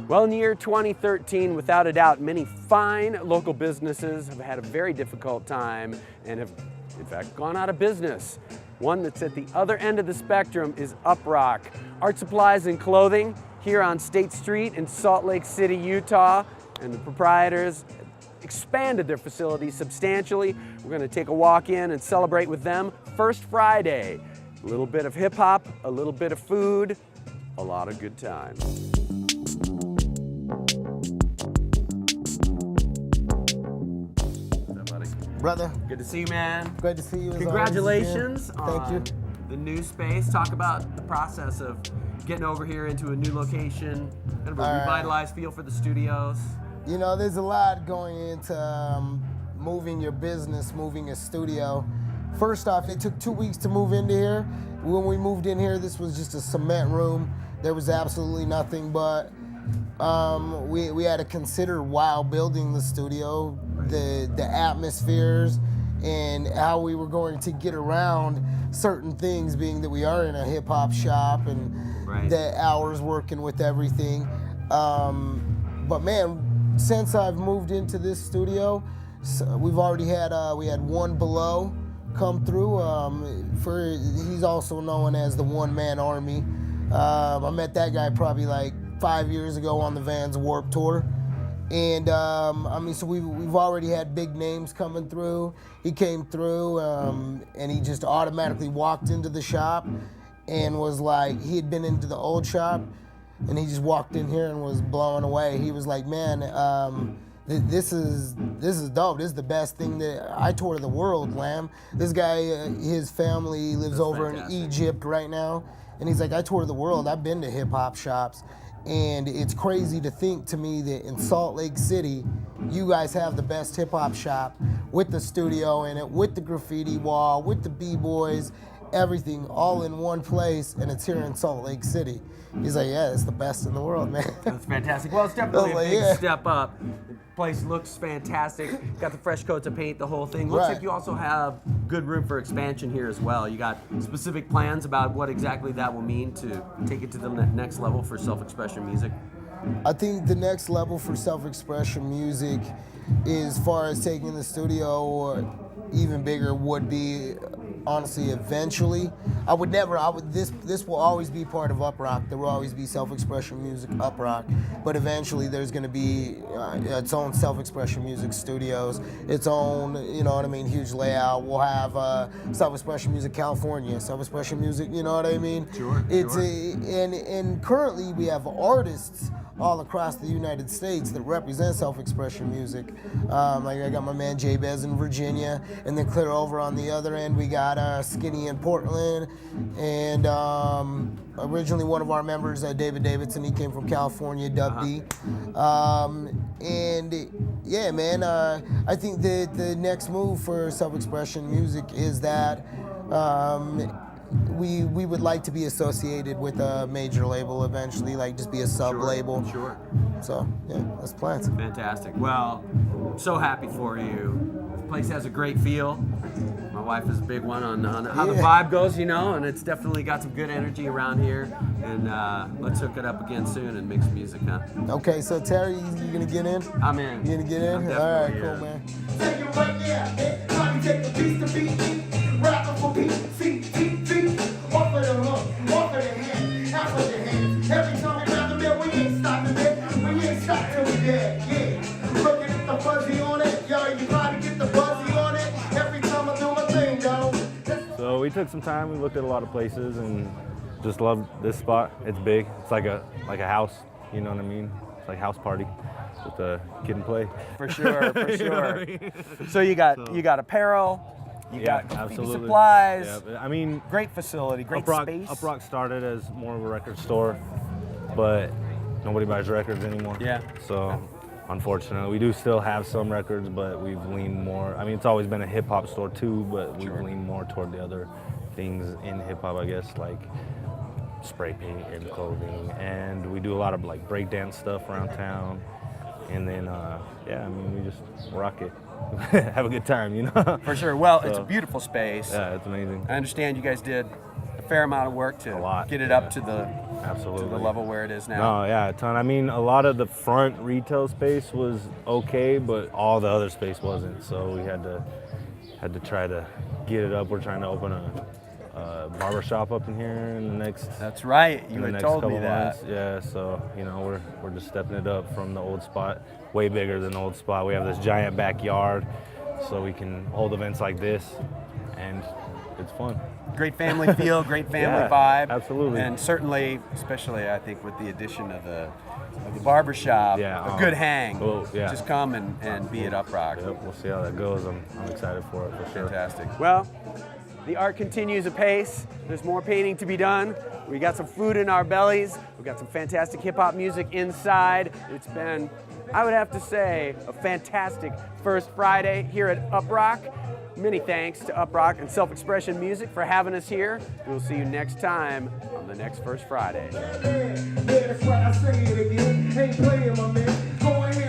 Well, in the year 2013, without a doubt, many fine local businesses have had a very difficult time and have, in fact, gone out of business. One that's at the other end of the spectrum is Uprok, art supplies and clothing here on State Street in Salt Lake City, Utah. And the proprietors expanded their facility substantially. We're going to take a walk in and celebrate with them First Friday. A little bit of hip hop, a little bit of food, a lot of good times. Brother. Good to see you, man. Great to see you. Congratulations Thank you. The new space. Talk about the process of getting over here into a new location, kind of a revitalized feel for the studios. You know, there's a lot going into moving your business, moving a studio. First off, it took 2 weeks to move into here. When we moved in here, this was just a cement room. There was absolutely nothing, but we had to consider while building the studio, the atmospheres and how we were going to get around certain things, being that we are in a hip hop shop and the hours working with everything. But man, since I've moved into this studio, we've already had we had one below come through. He's also known as the One Man Army. I met that guy probably like 5 years ago on the Vans Warped Tour. And I mean, so we've already had big names coming through. He came through and he just automatically walked into the shop and was like, he had been into the old shop and he just walked in here and was blown away. He was like, man, this is dope. This is the best thing that I toured the world, Lamb. This guy, his family lives over in Egypt right now. And he's like, I toured the world. I've been to hip hop shops. And it's crazy to think to me that in Salt Lake City, you guys have the best hip hop shop with the studio in it, with the graffiti wall, with the B-boys, everything all in one place, and it's here in Salt Lake City. He's like, yeah, it's the best in the world, man. That's fantastic. Well, it's definitely a big step up. The place looks fantastic. Got the fresh coats of paint, the whole thing. Looks like you also have good room for expansion here as well. You got specific plans about what exactly that will mean to take it to the next level for self-expression music? I think the next level for self-expression music, as far as taking the studio or even bigger, would be honestly eventually. This will always be part of Uprok. There will always be self-expression music Uprok, but eventually there's going to be its own self-expression music studios, its own, you know what I mean, huge layout. We'll have self-expression music California, self-exprestion music, you know what I mean? Sure. And currently we have artists all across the United States that represent self-expression music. Like I got my man Jay Bez in Virginia, and then clear over on the other end we got Skinny in Portland, and originally one of our members, David Davidson, he came from California, Dub D. And yeah, man, I think that the next move for self-expression music is that we would like to be associated with a major label eventually, like just be a sub-label. Sure. So, yeah, that's plans. Fantastic. Well, so happy for you. The place has a great feel. My wife is a big one on how the vibe goes, you know, and it's definitely got some good energy around here. And let's hook it up again soon and make some music, huh? Okay, so Terry, you gonna get in? I'm in. You gonna get in? All right, cool, man. Take it right there. Time to take a piece to beat. Rapping for PCTV. Off of the hook, off of the hand, out of the hands. Every time we grab the mill, we ain't stopping it. We ain't stopped till we dead, yeah. Looking at the fuzzy on it, yo, you try to get the buzzy on it. Every time I do my thing, though. So we took some time, we looked at a lot of places and just loved this spot. It's big, it's like a house, you know what I mean? It's like house party with a kid and play. For sure, for sure. I mean? So you got apparel. You got absolutely. Supplies. Yeah, I mean, great facility, great space. Uprok started as more of a record store, but nobody buys records anymore. Yeah. So, unfortunately, we do still have some records, but we've leaned more. I mean, it's always been a hip hop store too, but we've leaned more toward the other things in hip hop, I guess, like spray paint and clothing, and we do a lot of like breakdance stuff around town. And then, yeah, I mean, we just rock it. Have a good time, you know? For sure. Well, it's a beautiful space. Yeah, it's amazing. I understand you guys did a fair amount of work to get it up to the Absolutely. to the level where it is now? No, yeah, a ton. I mean, a lot of the front retail space was okay, but all the other space wasn't. So we had to try to get it up. We're trying to open a barber shop up in here in the next. That's right. You in the had next told me couple that. months. Yeah, so you know we're just stepping it up from the old spot, way bigger than the old spot. We have this giant backyard, so we can hold events like this, and it's fun. Great family feel, great family Yeah, vibe. absolutely. And certainly, especially I think with the addition of the barber shop, Yeah, a good hang. well, yeah. Just come and be at Uprok. Yep, we'll see how that goes. I'm excited for it for sure. Fantastic. Well, the art continues apace. There's more painting to be done. We got some food in our bellies. We've got some fantastic hip hop music inside. It's been, I would have to say, a fantastic first Friday here at Uprok. Many thanks to Uprok and Self-Expression Music for having us here. We'll see you next time on the next First Friday. Yeah, that's why I say it again. Ain't playing, my man. Go ahead.